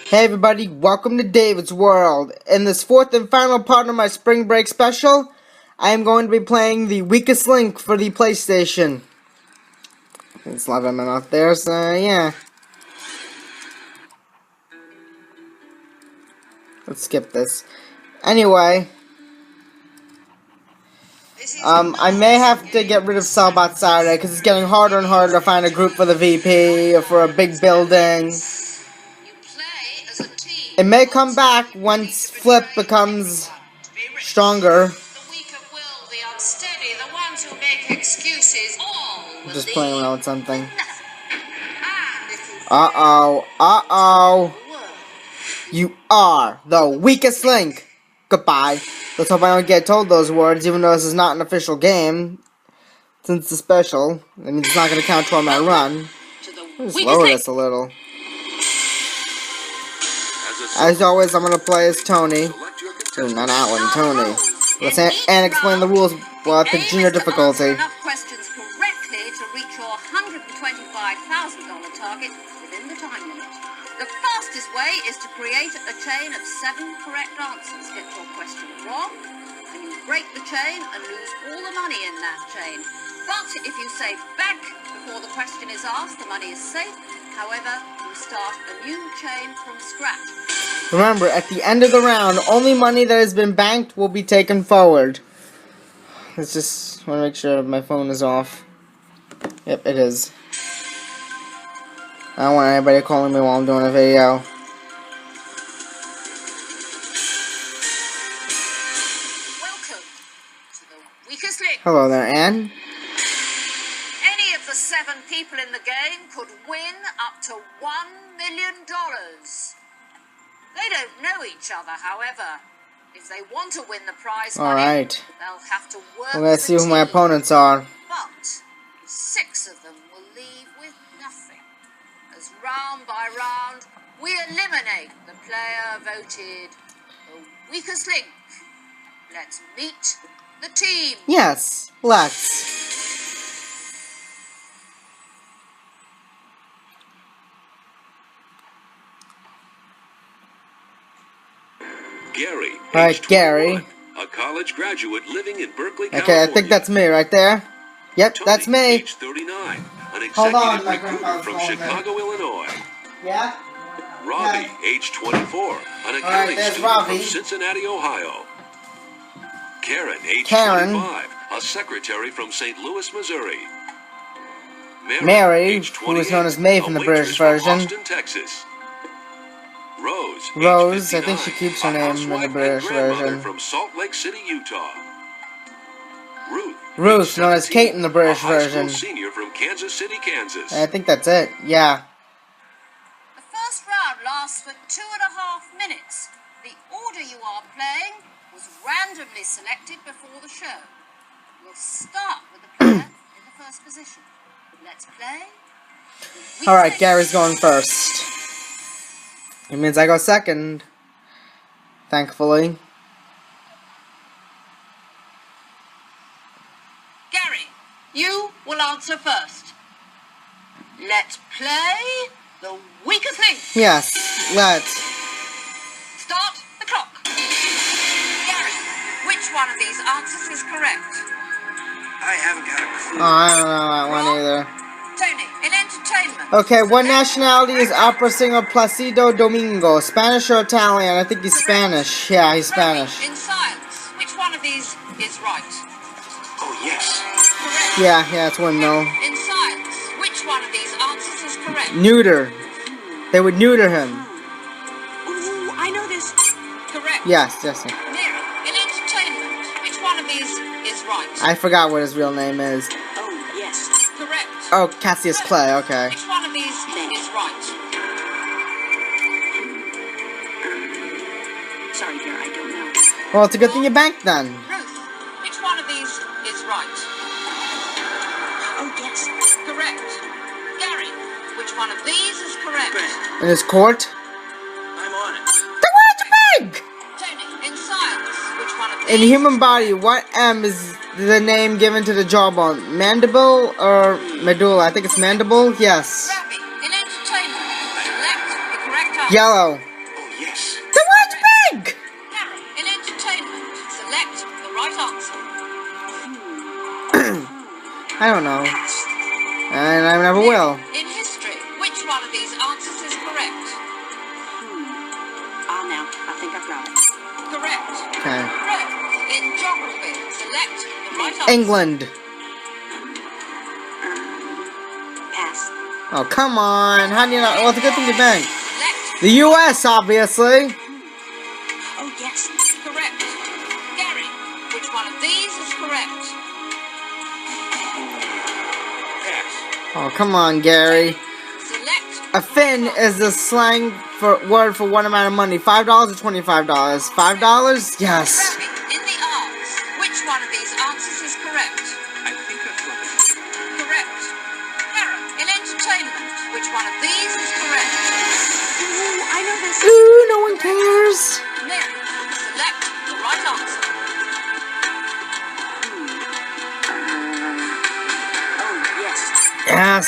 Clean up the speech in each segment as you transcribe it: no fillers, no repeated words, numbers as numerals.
Hey everybody, welcome to David's World. In this fourth and final part of my spring break special, I am going to be playing the weakest link for the PlayStation. It's 11 minutes there, so yeah. Let's skip this. Anyway, I may have to get rid of Cellbot Saturday because it's getting harder and harder to find a group for the VP or for a big building. It may come back once Flip becomes stronger. I'm just playing around with something. Uh-oh. You are the weakest link. Goodbye. Let's hope I don't get told those words, even though this is not an official game. Since it's a special, that means it's not going to count toward my run. Just lower this a little. As always, I'm going to play as Tony. Ooh, not Alan, Tony. Let's and explain the rules while at the junior difficulty. Enough questions correctly to reach your $125,000 target within the time limit. The fastest way is to create a chain of 7 correct answers. Get your question wrong, and you break the chain and lose all the money in that chain. But if you say bank before the question is asked, the money is safe. However, you start a new chain from scratch. Remember, at the end of the round, only money that has been banked will be taken forward. Let's just want to make sure my phone is off. Yep, it is. I don't want anybody calling me while I'm doing a video. Welcome to the weakest link. Hello there, Anne. Any of the 7 people in the game could win up to $1 million. They don't know each other, however. If they want to win the prize money, they'll have to work. Well, let's see who my opponents are. But 6 of them will leave with nothing. As round by round, we eliminate the player voted the weakest link. Let's meet the team. Yes, let's. Gary, Alright, Gary. A college graduate living in Berkeley, Okay, California. I think that's me right there. Yep, Tony, that's me. age 39, an Hold on, executive my recruiter grandpa's from calling Chicago, Illinois. Yeah? Robbie, Yeah. age 24, an accounting there's student Robbie. from Cincinnati, Ohio. Karen, age Karen. 25, a secretary from St. Louis, Missouri. Mary, age who is 28, known as Maeve in a the British waitress from version. Austin, Texas. Rose, Rose, age I think she 59, keeps her a name in the housewife and British grandmother version. from Salt Lake City, Utah. Ruth, known as Kate in the British a high school version. senior from Kansas City, Kansas. I think that's it, yeah. The first round lasts for 2.5 minutes. The order you are playing was randomly selected before the show. We'll start with the player in the first position. Let's play. Alright, Gary's going first. It means I go second. Thankfully. Gary, you will answer first. Let's play the weakest link. Yes, let's. Start the clock. Gary, which one of these answers is correct? I haven't got a clue. Oh, I don't know that one either. Tony, in entertainment. Okay, what nationality is opera singer Placido Domingo? Spanish or Italian? I think he's Spanish. Yeah, he's Spanish. In science, which one of these is right? Oh, yes. Correct. Yeah, it's windmill. In science, which one of these answers is correct? Neuter. They would neuter him. Ooh, I know this. Correct. Yes. Mary, in entertainment, which one of these is right? I forgot what his real name is. Oh, yes. Correct. Oh, Cassius Clay, okay. Which one of these is right? Sorry, dear, I don't know. Well, it's a good thing you banked then. Ruth, which one of these is right? Oh, yes. Correct. Gary, which one of these is correct? In his court? I'm on it. Then why did you bank? Tony, in science, which one of these? In human body, what M is the name given to the jawbone? Mandible or medulla? I think it's mandible. Yes. Ravi, in entertainment, select the correct answer. Yellow. right answer. I don't know. And I never will. In history, which one of these answers is correct? Now, I think I've got it. Correct. Okay. Correct. In geography, select the right answer. England. Pass. Oh, come on. How do you know? Well, it's a good thing you think. Select. The U.S., obviously. Oh, yes. Correct. Gary, which one of these is correct? Pass. Oh, come on, Gary. Select. A fin is the slang word for one amount of money. $5 or $25? $5? Yes. Ravi, in the arts, which one of these answers is correct? I think I've got it. Correct. Karen, in entertainment, which one of these is correct? Ooh, I know this. Ooh, no one cares. Mary, select the right answer. Oh, yes. Yes.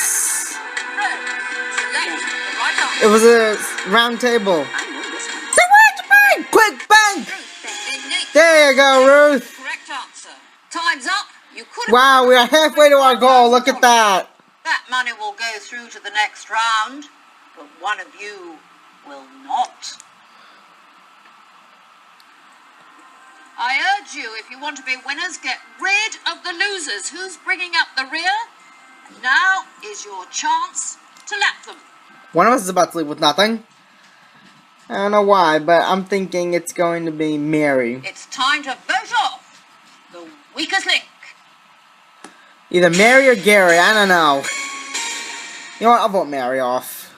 Rose, select the right answer. It was a round table. I know this one. So where'd you bang? Quick, bang! Ruth, in nature, There you go, Ruth. correct answer. Time's up. You could have. Wow, we are halfway to our goal. Look at that. That money will go through to the next round, but one of you will not. I urge you, if you want to be winners, get rid of the losers. Who's bringing up the rear? And now is your chance to lap them. One of us is about to leave with nothing. I don't know why, but I'm thinking it's going to be Mary. It's time to vote off the weakest link. Either Mary or Gary, I don't know. You know what, I'll vote Mary off.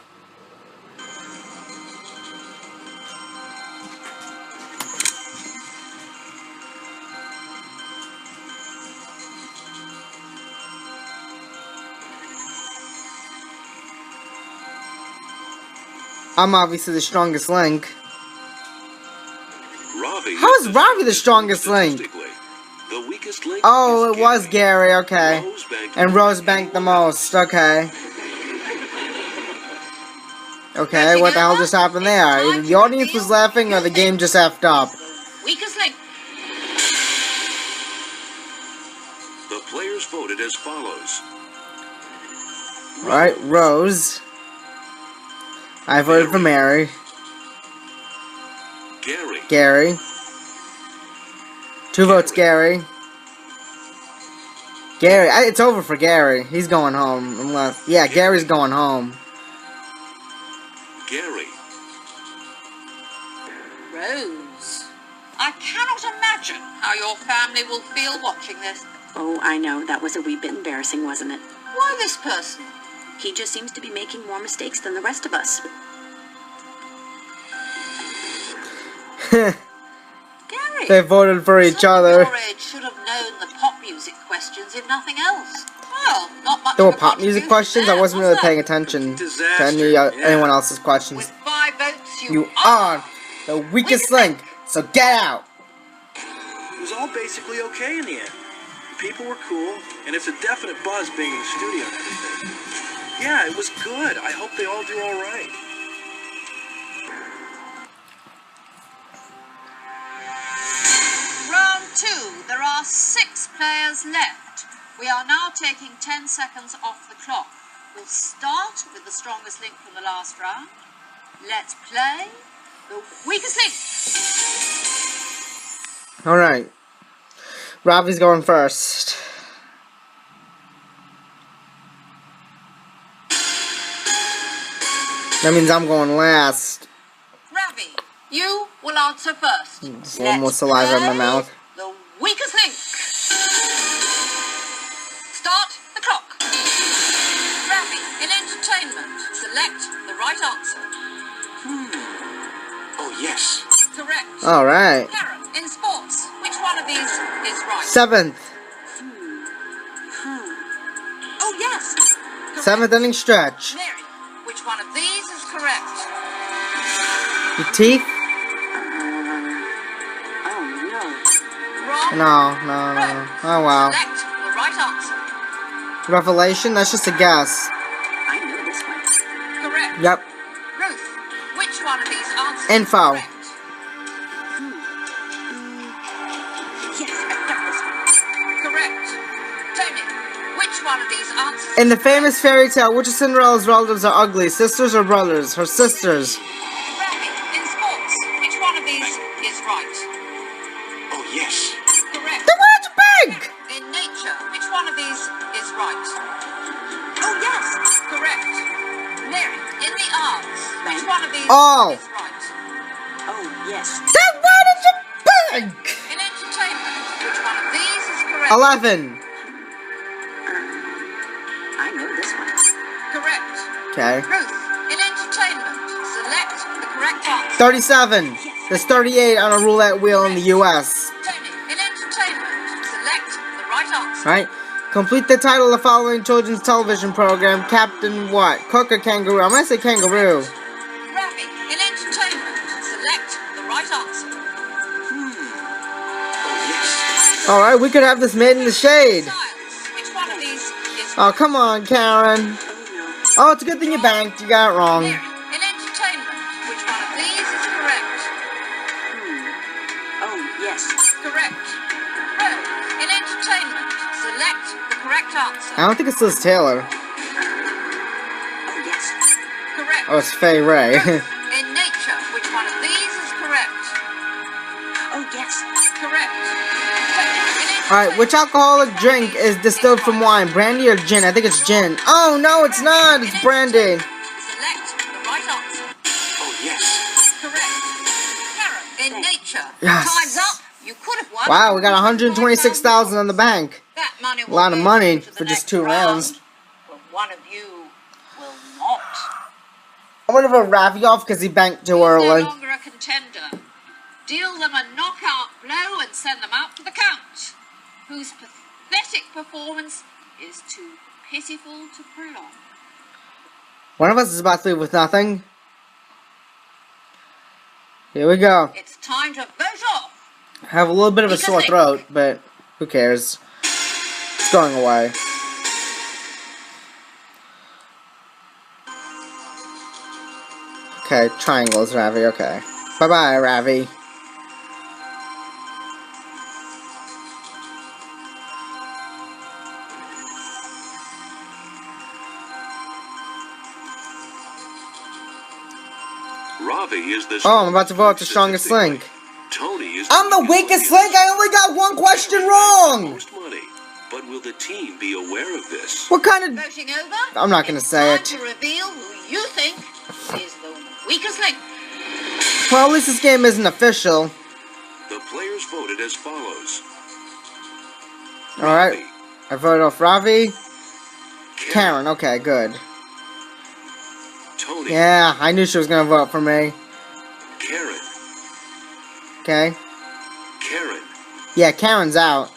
I'm obviously the strongest link. Ravi. How is Ravi the strongest link? Statistically, the weakest link Oh, is it was Gary, okay. Rosebank And Rosebank the most, okay. Okay, what the hell just happened there? Either the audience was laughing or the game just effed up. Weakest link. The players voted as follows. Alright, Rose. I voted for Mary. Gary. Gary. 2 votes, Gary. Gary, it's over for Gary. He's going home. Unless, yeah, Gary's going home. Gary. Rose, I cannot imagine how your family will feel watching this. Oh, I know. That was a wee bit embarrassing, wasn't it? Why this person? He just seems to be making more mistakes than the rest of us. Gary. They voted for each Some other. of your age should have known the pop music questions, if nothing else. Well, not much There were of a pop music contribution questions? I there, wasn't was really there? paying attention to Disaster, anyone else's questions. With 5 votes, You are the weakest link, so get out! It was all basically okay in the end. People were cool, and it's a definite buzz being in the studio and everything. Yeah, it was good. I hope they all do all right. Round 2, there are 6 players left. We are now taking 10 seconds off the clock. We'll start with the strongest link from the last round. Let's play the weakest link. Alright. Ravi's going first. That means I'm going last. Ravi, you will answer first. Just a little more saliva in my play mouth. The weakest link. Start the clock. Ravi, in entertainment, select the right answer. Oh, yes. Correct. Alright. Karen, in sports, which one of these is right? 7th. Oh, yes. Correct. 7th inning stretch. Mary, which one of these is correct? Your teeth? Oh, Wrong. No. Rose, Oh wow. select the right answer. Revelation? That's just a guess. no. I know this one. Correct. Yep. Ruth, which one of these answers Info. is correct? Yes, I've got one of these answers In the is correct? famous fairy tale, which of Cinderella's relatives are ugly? Sisters or brothers? Her sisters. Ravi, in sports, which one of these is right? Oh, yes. Correct. The word's big! In nature, which one of these is right? Oh, yes. Correct. Mary, in the arts, which one of these Oh. is right? Oh, yes. That word is big! In entertainment, which one of these is correct? 11. I know this one. Correct. Okay. Ruth, in entertainment, select the correct answer. 37. There's 38 on a roulette wheel in the US. Tony, in entertainment, select the right answer. Right? Complete the title of the following children's television program. Captain what? Cook or Kangaroo? I'm gonna say Kangaroo. Ravi, in entertainment, select the right answer. Alright, we could have this made in the shade. Science, which one of these is Oh, come on, Karen. Oh, it's a good thing you banked. You got it wrong. Mary, in entertainment, which one of these is correct? Oh, yes. Correct. Rose, in entertainment, select the correct answer. I don't think it's Liz Taylor. Oh, yes. Oh, Correct. it's Faye Ray. In nature, which one of these is correct? Oh, yes. Correct. Alright, which alcoholic drink is distilled from wine? Brandy or gin? I think it's gin. Oh, no, it's not. It's brandy. Select the right answer. Oh, yes. Correct. Karen, in nature. Yes. Time's up. You could have won. Wow, we got 126,000 on the bank. That money will A lot of go money to the for just next 2 rounds. round, but one of you will not. I'm gonna vote Ravi off because he banked too Who's no early. longer a contender. Deal them a knockout blow and send them out for the count. Whose pathetic performance is too pitiful to prolong. One of us is about to leave with nothing. Here we go. It's time to vote off. I have a little bit of a sore throat, but who cares? It's going away. Okay, triangles, Ravi, okay. Bye-bye, Ravi. Ravi is the Oh, I'm about to vote the strongest link. Tony is I'm the weakest link! I only got one question wrong! most money. But will the team be aware of this? What kind of... Voting over. I'm not gonna It's say time it. to reveal who you think is the weakest link. Well, at least this game isn't official. The players voted as follows. Alright, Ravi, I voted off Ravi. Karen, okay, good. Tony, Yeah, I knew she was gonna vote for me. Karen, Okay? Karen, Yeah, Karen's out.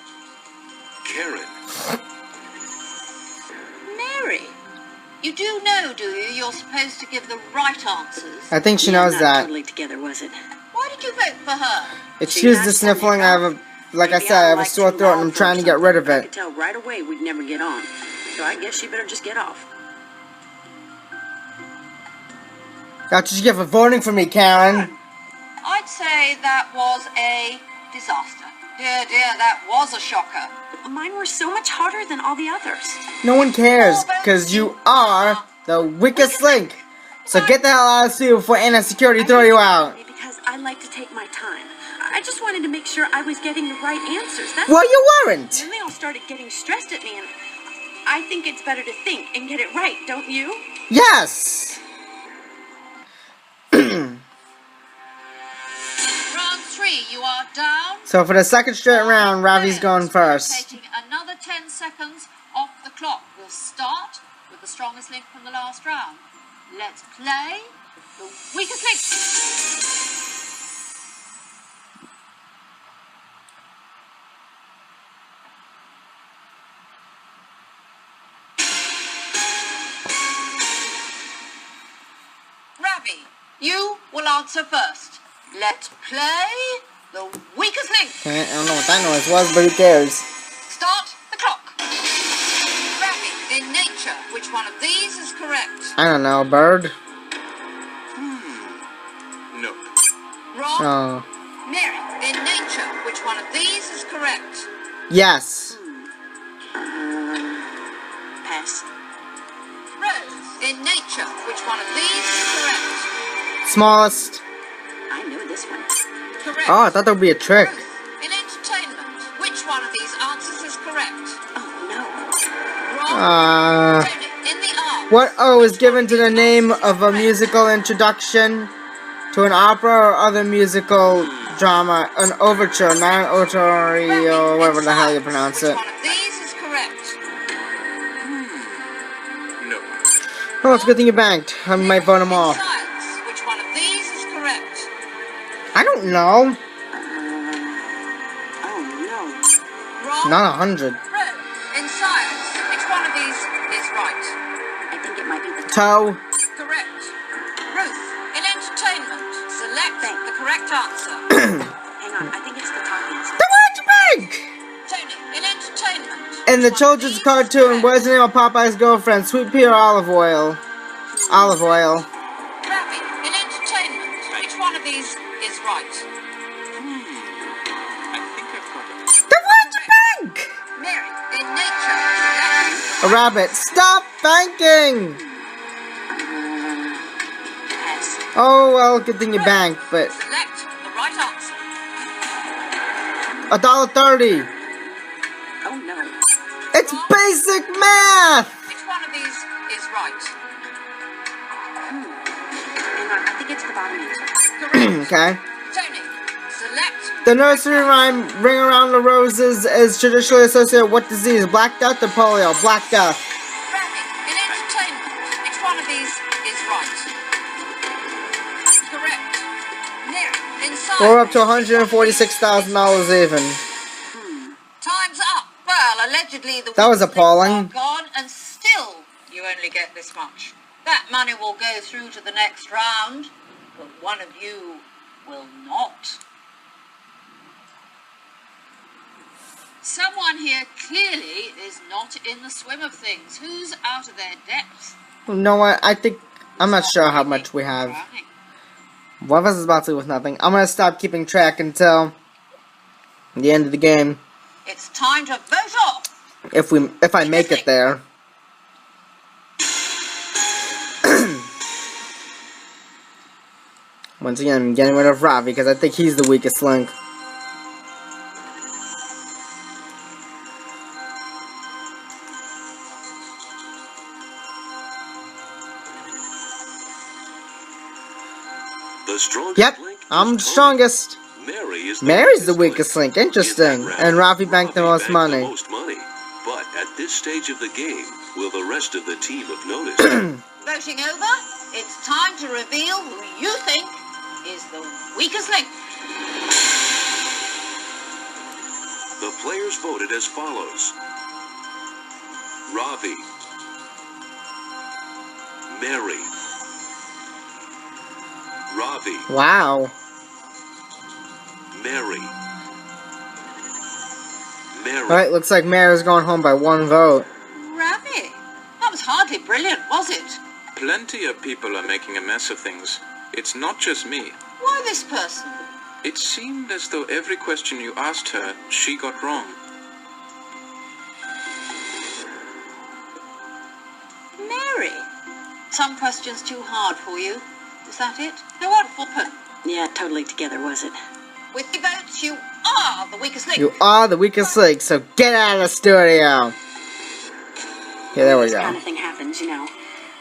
Karen. Mary, you do know, do you? You're supposed to give the right answers. I think she Yeah, knows not that. Totally together, was it? Why did you vote for her? Excuse the sniffling, I have a... Like I Maybe said, I have a like sore to throat and I'm golf or trying to get rid of something. I could it. tell right away we'd never get on. So I guess she better just get off. That's what you get for voting for me, Karen. I'd say that was a disaster. Dear, that was a shocker. Mine were so much harder than all the others. No one cares, because you are the weakest link. So get the hell out of school before Anna's security throw you out. Because I like to take my time. I just wanted to make sure I was getting the right answers. That's Well, you weren't. Then they all started getting stressed at me, and I think it's better to think and get it right, don't you? Yes. Round 3, you are down. So for the second straight round, Ravi's going first. Taking another 10 seconds off the clock. We'll start with the strongest link from the last round. Let's play the weakest link. Ravi, you will answer first. Let's play the weakest link. Okay, I don't know what that noise was, but who cares? Start the clock. Ravi, in nature, which one of these is correct? I don't know, bird? No. Wrong. Oh. Mary, in nature, which one of these is correct? Yes. guess. Rose, in nature, which one of these is correct? Smallest. I know this one. Correct. Oh, I thought that would be a trick. Ruth, in entertainment, which one of these answers is correct? Oh no. Wrong. Tony, in the arts. What O is which given one to the these name answers is of a correct? musical introduction to an opera or other musical drama, an overture, not an oratorio, Remy, whatever in the hell you science, pronounce which it. one of these is correct? No. Oh, it's a good thing you banked. I might vote him In off. science, which one of these is correct? I don't know. Oh no. Wrong. Not 100. Rose, in science, which one of these is right? I think it might be the Toe. Correct. Ruth, in entertainment, select the correct answer. Hang on, I think it's the top answer. The word bank! Tony, in entertainment. In the which one of children's these is cartoon, correct? what is the name of Popeye's girlfriend? Sweet pea or olive oil? Olive oil. Remy, in entertainment, which one of these is right? I think I've got it. The word bank! Mary, in nature, select A rabbit. Stop banking! Pass. Oh, well, good thing you banked, but select the right answer. $1.30. Oh no. It's basic math! Which one of these is right? Hang on, I think it's the bottom answer. Correct. Okay. Tony, select The nursery rhyme, Ring Around the Roses, is traditionally associated with what disease? Black Death or polio? Black Death. Remy, in entertainment, which one of these is right? Correct. Mary, in science. We're up to $146,000 even. Time's up. Well, allegedly the That was weakest appalling. links are gone, and still you only get this much. That money will go through to the next round, but one of you will not. Someone here clearly is not in the swim of things. Who's out of their depth? You know what? I'm not sure how much we have. Drowning. One of us is about to with nothing. I'm gonna stop keeping track until the end of the game. It's time to vote off. If I make it there. Once again, I'm getting rid of Ravi because I think he's the weakest link. The strongest Yep, link is I'm the Tony. strongest. Mary's the weakest link. Interesting. In that And round, Ravi banked the most money. But at this stage of the game, will the rest of the team have noticed? Voting over, it's time to reveal who you think is the weakest link. The players voted as follows: Ravi, Mary, Ravi, Wow. Mary, Mary. Alright, looks like Mayor's going home by one vote. Ravi, that was hardly brilliant, was it? Plenty of people are making a mess of things. It's not just me. Why this person? It seemed as though every question you asked her, she got wrong. Mary. Some questions too hard for you. Is that it? No one open. Yeah, totally together, was it? With the votes, you are the weakest link. You are the weakest link, so get out of the studio. Yeah, there we This kind go. of thing happens, you know.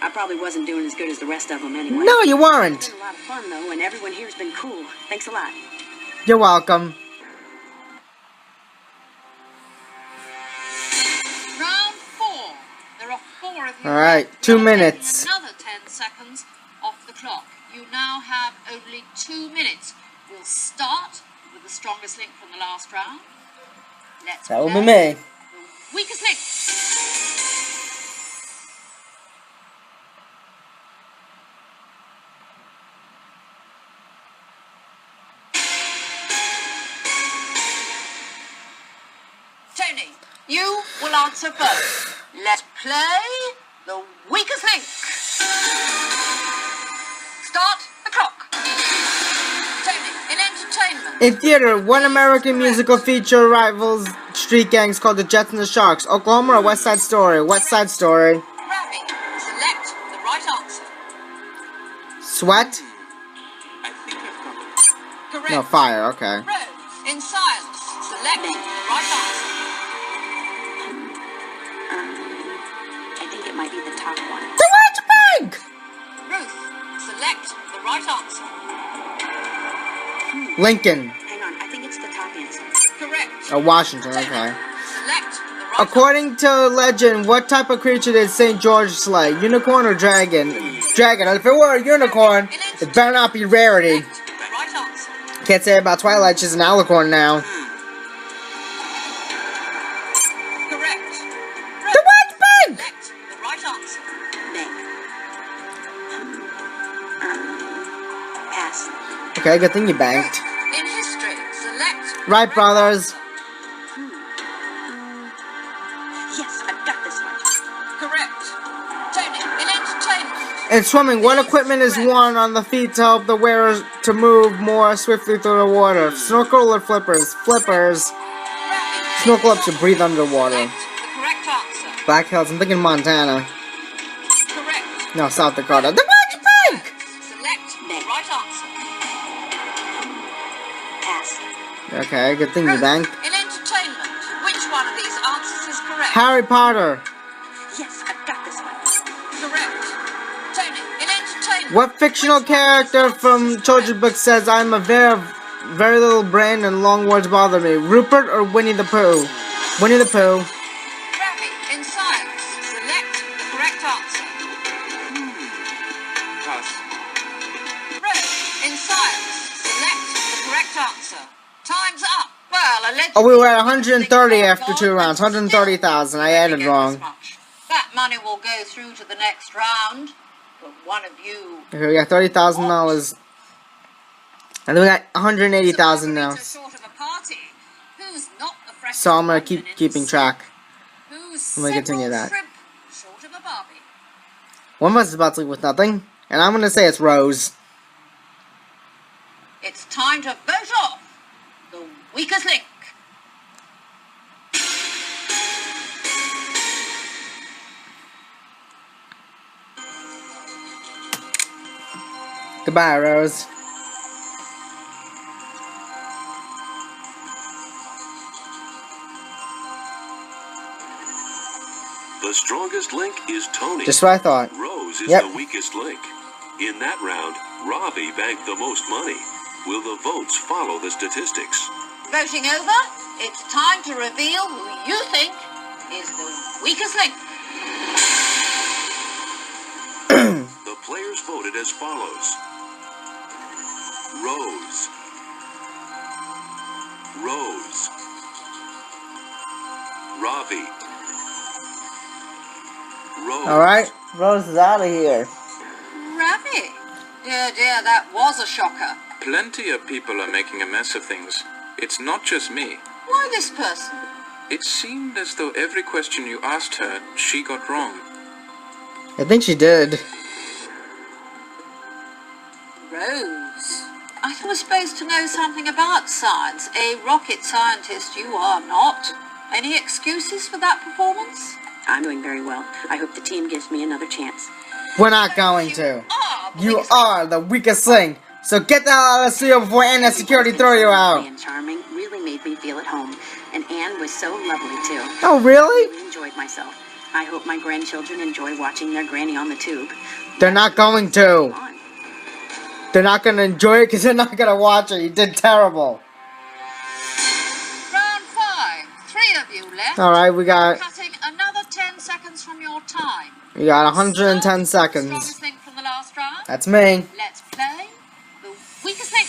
I probably wasn't doing as good as the rest of them anyway. No, you It's weren't. been a lot of fun, though, and everyone here's been cool. Thanks a lot. You're welcome. Round 4. There are 4 of you. All right, left. 2 You're taking minutes. Another 10 seconds off the clock. You now have only 2 minutes. We'll start with the strongest link from the last round. Let's That will play be me. the weakest link. Tony, you will answer first. Let's play the weakest link. Start the clock. Tony, in entertainment, In theater, one American musical feature rivals street gangs called the Jets and the Sharks. Oklahoma or West Side Story? West Side Story. Ravi, select the right answer. Sweat? I think I've got it. Correct. No, fire, okay. Rose, in science, select the right answer. I think it might be the top one. The White Bank! Ruth, select the right answer. Lincoln. Hang on, I think it's the top answer. Correct. Oh, Washington, Select okay. the right According to legend, what type of creature did St. George slay? Unicorn or dragon? Dragon. If it were a unicorn, it better not be rarity. answer. The right answer. Can't say about Twilight, she's an alicorn now. Correct. The White Bank! Select the right answer. Pass. Okay, good thing you banked. In history, select the Right, brothers. answer. Yes, I've got this one. Correct. Tony, in entertainment. In swimming, what equipment is worn on the feet to help the wearers to move more swiftly through the water? Snorkel or flippers? Flippers. Ravi, Snorkel up to breathe underwater. select the correct answer. Black Hills, I'm thinking Montana. Correct. No, South Dakota. The White Bank! Select the right answer. Pass. Okay, good thing you banked. In entertainment, which one of these answers is correct? Harry Potter. Yes, I've got this one. Correct. Tony, in entertainment. What fictional character from children's book says, I'm a very little brain and long words bother me? Rupert or Winnie the Pooh? Winnie the Pooh. Ravi, in science, select the correct answer. Pass. Rose, in science, select the correct answer. Time's up. Well, allegedly... Oh, we were at 130 after 2 rounds. 130,000. I added wrong. That money will go through to the next round. But one of you... Okay, we got $30,000. And then we got 180,000 now. Short of a party. Who's not the freshest So I'm gonna one keep in keeping its- track. Who's I'm gonna continue several that. shrimp short of a Barbie? One of us is about to leave with nothing. And I'm gonna say it's Rose. It's time to vote off the weakest link. Goodbye, Rose. The strongest link is Tony. Just what I thought. Rose is Yep. the weakest link. In that round, Ravi banked the most money. Will the votes follow the statistics? Voting over, it's time to reveal who you think is the weakest link. The players voted as follows. Rose. Rose. Ravi. Rose. Alright, Rose is out of here. Ravi. Dear, dear, that was a shocker. Plenty of people are making a mess of things. It's not just me. Why this person? It seemed as though every question you asked her, she got wrong. I think she did. Rose. I thought I was supposed to know something about science. A rocket scientist you are not. Any excuses for that performance? I'm doing very well. I hope the team gives me another chance. We're not going to. the You weakest are the weakest link. So get the hell out of the studio before Anne has security throw you out. And charming really made me feel at home. And Anne was so lovely too. Oh, really? I enjoyed myself. I hope my grandchildren enjoy watching their granny on the tube. They're not going to. Come on. They're not going to enjoy it because they're not going to watch it. You did terrible. Round 5. 3 of you left. Alright, we got Cutting another 10 seconds from your time. 110 Strongest seconds. link from the last round. That's me. Let's play the weakest link.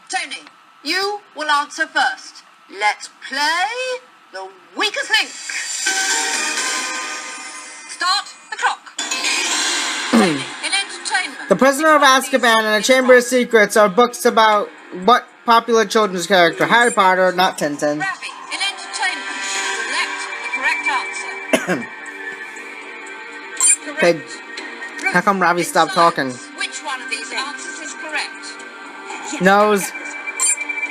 Tony, you will answer first. Let's play the weakest link. Start the clock. Tony, in entertainment. The Prisoner of Azkaban and the Chamber of Secrets are books about what popular children's character? Harry Potter, not Tintin. Ravi, in Okay, how come Ravi In stopped talking? science, which one of these answers is correct? Nose. Correct.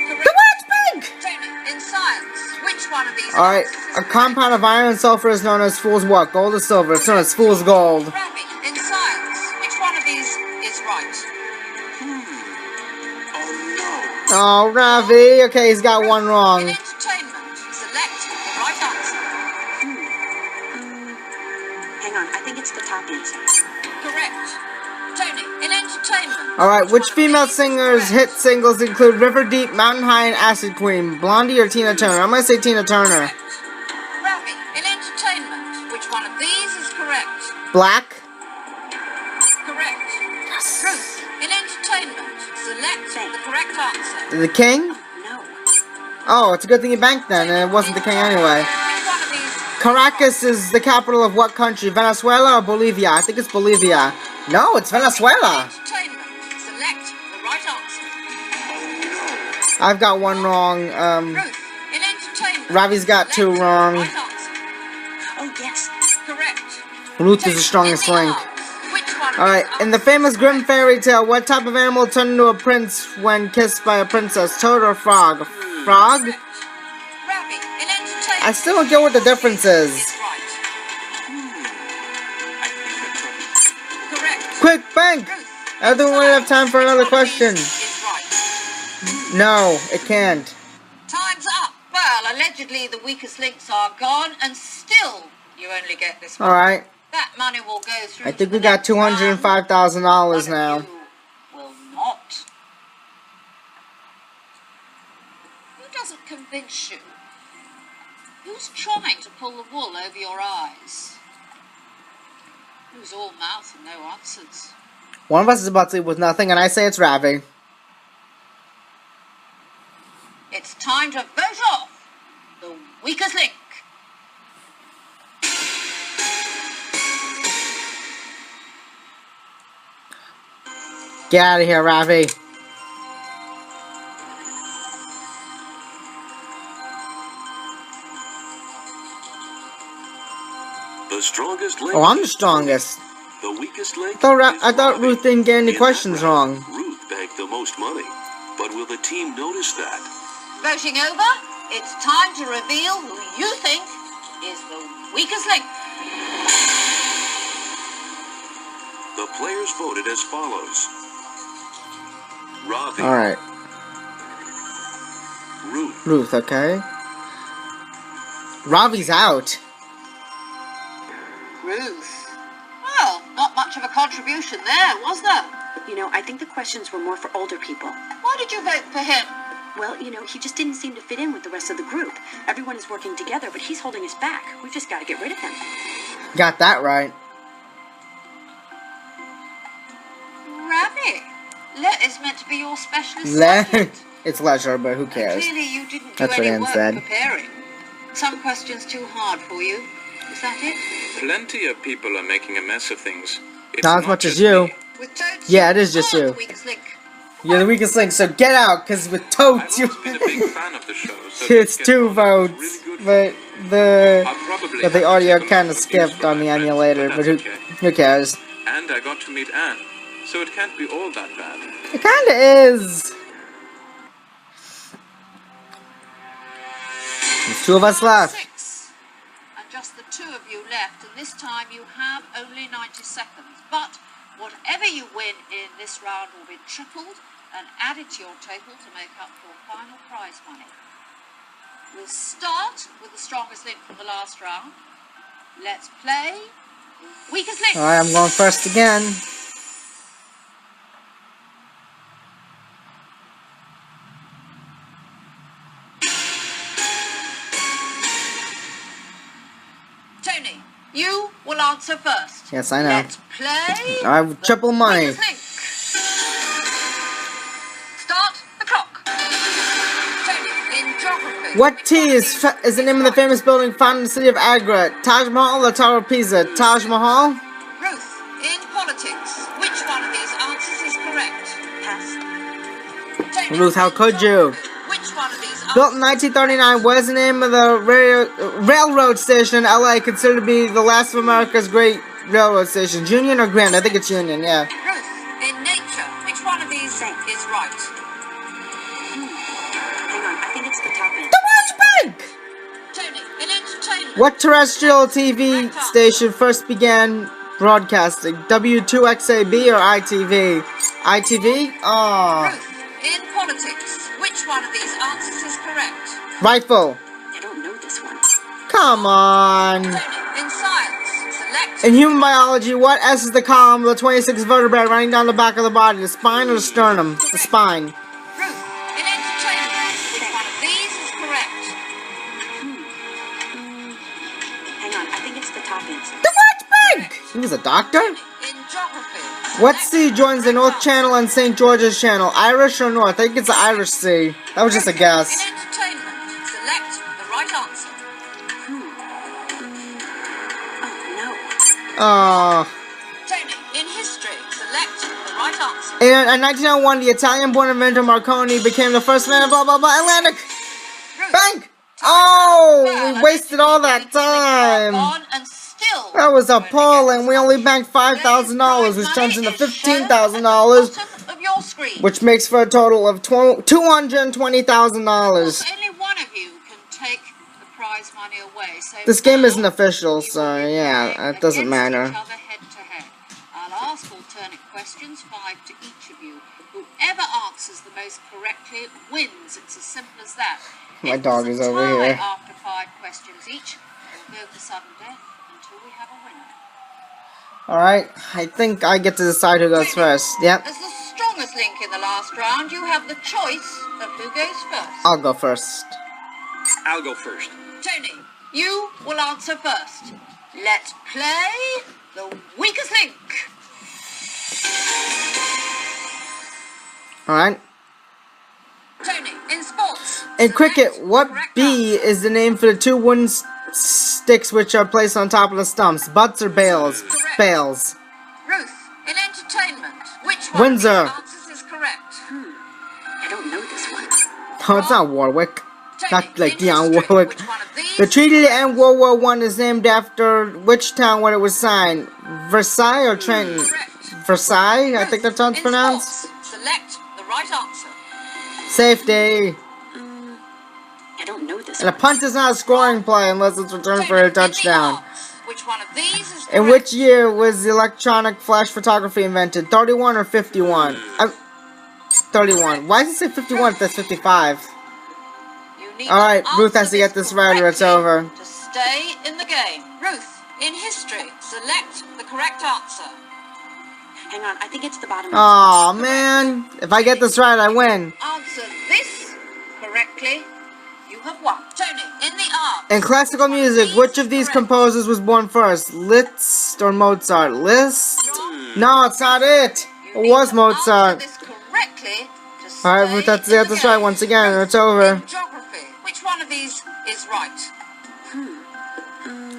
The word's big! Tony, in science, which one of these Alright, answers is a correct? compound of iron and sulfur is known as fool's what? Gold or silver? It's known as fool's gold. Ravi, in science, which one of these is right? Oh, Ravi. Okay, he's got one In wrong. entertainment, select the right answer. Hang on, I think it's the top answer. Correct. Tony, in entertainment. Alright, which one of female these is singers' correct? hit singles include River Deep, Mountain High, and Acid Queen? Blondie or Tina Turner? I'm gonna say Tina Turner. Correct. Ravi, in entertainment, which one of these is correct? Black? Correct. Ruth, in entertainment, select the correct answer. The King? No. Oh, it's a good thing you banked then, and it wasn't the King anyway. Which one of these? Caracas is the capital of what country? Venezuela or Bolivia? I think it's Bolivia. No, it's Venezuela. Entertainment, select the right answer. I've got one wrong. Ruth, in entertainment. Ravi's got two select the wrong. right answer. Oh, yes. Correct. Ruth is the strongest In the link. arts, which one of Alright, these in the answers famous is Grimm correct? fairy tale, what type of animal turned into a prince when kissed by a princess? Toad or frog? Frog? Ravi, in entertainment. I still don't get what the difference is. Is right. I think Correct. Quick, bank! Ruth, I don't really have time for which another one of these question. is right? No, it can't. Time's up. Well, allegedly the weakest links are gone, and still you only get this one. Alright, That money will go through. I to think the we got next round. $205,000 One now. of you will not. Who doesn't convince you? Who's trying to pull the wool over your eyes? Who's all mouth and no answers? One of us is about to leave with nothing, and I say it's Ravi. It's time to vote off the weakest link. Get out of here, Ravi. The strongest link. Oh, I'm the is strongest. The weakest link. I is thought Robbie. Ruth didn't get any In that questions round, wrong. Ruth banked the most money, but will the team notice that? Voting over, it's time to reveal who you think is the weakest link. The players voted as follows: Robbie, Alright, Ruth, Ruth, okay. Ravi's out. Ruth. Well, not much of a contribution there, was there? You know, I think the questions were more for older people. Why did you vote for him? Well, you know, he just didn't seem to fit in with the rest of the group. Everyone is working together, but he's holding us back. We've just got to get rid of him. Got that right. Ravi. Let is meant to be your specialist Le- subject. It's leisure, but who cares? Clearly you didn't do That's what any Ann work said. preparing. Some questions too hard for you. Is that it? Plenty of people are making a mess of things. It's Not as much as just you. me. With Toads, Yeah, it is just are you. the weakest link. You're the weakest link, so get out, because with I've totes, you... always been a big fan of the show. So It's to get 2 on, votes, it's really good but for me. the... I'll probably But the have to audio take a kind lot of of abuse skipped from on the my friends, emulator, but that's okay. who cares? And I got to meet Anne, so it can't be all that bad. It kinda is. There's 2 of us left. 6. And just the 2 of you left, and this time you have only 90 seconds. But whatever you win in this round will be tripled and added to your total to make up your final prize money. We'll start with the strongest link from the last round. Let's play weakest link. Alright, I'm going first again. Tony, you will answer first. Yes, I know. Let's play I have triple money. weakest link. Start the clock. Tony, in geography. What T is the name of the famous building found in the city of Agra? Taj Mahal or Tower of Pisa? Taj Mahal? Ruth, in politics, which one of these answers is correct? Pass. Tony, Ruth, how in could you? geography, which one of these Built in 1939, what is the name of the railroad station in LA considered to be the last of America's great railroad stations? Union or Grand? I think it's Union, yeah. Ruth, in nature, which one of these is right? Hang on, I think it's the top end. The one's big! Tony, in entertainment. What terrestrial TV station first began broadcasting? W2XAB or ITV? ITV? Oh. Ruth, in politics, which one of these answers is correct? Rifle. I don't know this one. Come on. Tony, in science, select. In human biology, what S is the column of the 26 vertebrae running down the back of the body? The spine or the sternum? The spine. Ruth, in entertainment, which one of these is correct? Hang on, I think it's the top answer. The one's big! He was a doctor? In geography. What sea joins the North Channel and St. George's Channel? Irish or North? I think it's the Irish Sea. That was just a In guess. entertainment, select the right answer. Oh, no. Oh. Tony, in history, select the right answer. In 1901, the Italian-born inventor Marconi became the first man of blah blah blah Atlantic. Ruth, Bang! Oh, we wasted all that time. on and still That was going to get appalling. We only some banked $5,000, which turns into money is shown at $15,000, the bottom of your screen. which makes for a total of $220,000. Only one of you can take the prize money away. So This game now isn't official, you so will be yeah, playing it doesn't against matter. each other head to head. I'll ask alternate questions, 5 to each of you. Whoever answers the most correctly wins. It's as simple as that. My If dog there's is a over tie here. After 5 questions each, we'll go for sudden death until we have a winner. Alright, I think I get to decide who goes first. Yep, As the strongest link in the last round, you have the choice of who goes first. I'll go first. I'll go first. Tony, you will answer first. Let's play the weakest link. Alright. Tony, in sports. In select cricket, what correct B answer. is the name for the two wooden sticks which are placed on top of the stumps? Butts or bails? Correct. Bails. Ruth, in entertainment, which one Windsor. of these answers is correct? I don't know this one. Oh, it's not Warwick. Tony, Not like in Dionne history, Warwick. which one of these The treaty is to end World War I is named after which town when it was signed? Versailles or Trenton? correct? Versailles? I think that's how it's In pronounced. sports, select the right answer. Safety. I don't know this And a one. punt is not a scoring play unless it's returned for Tony, a in the touchdown. arts, which one of these is correct? In which year was the electronic flash photography invented? 31 or 51? 31. Why does it say 51 if that's 55? You need Alright, to Ruth has answer to get this right or it's correctly over. To stay in the game. Ruth, in history, select the correct answer. Hang on, I think it's the bottom. Aw, man. If I get this right, I win. Answer this correctly, you have won. Tony, in the arts. In classical music, which of these composers was born first? Liszt or Mozart? Liszt? No, it's not it. It was Mozart. Answer this correctly to stay Alright, Ruth, that's in the this right game. once again, and it's over. In geography, which one of these is right?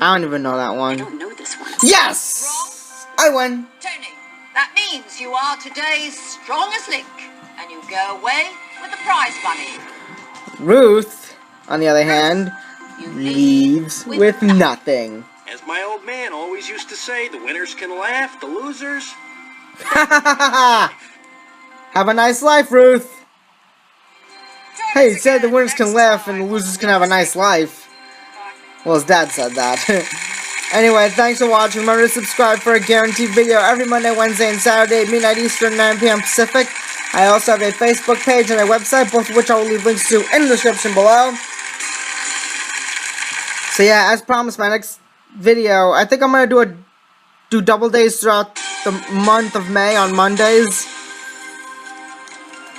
I don't even know that I one. don't know this one. Yes! I win. Tony, that means you are today's strongest link, and you go away with the prize money. Ruth, on the other hand, You leaves with nothing. As my old man always used to say, the winners can laugh, the losers... Have a nice life, Ruth. Hey, he said the winners Next can laugh and the time. losers can have a nice life. Well, his dad said that. Anyway, thanks for watching. Remember to subscribe for a guaranteed video every Monday, Wednesday, and Saturday at midnight Eastern, 9 p.m. Pacific. I also have a Facebook page and a website, both of which I will leave links to in the description below. So yeah, as promised, my next video, I think I'm gonna do double days throughout the month of May on Mondays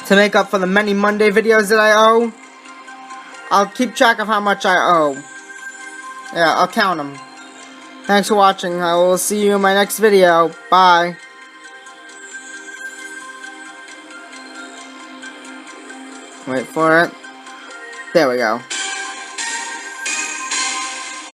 to make up for the many Monday videos that I owe. I'll keep track of how much I owe. Yeah, I'll count them. Thanks for watching. I will see you in my next video. Bye. Wait for it. There we go.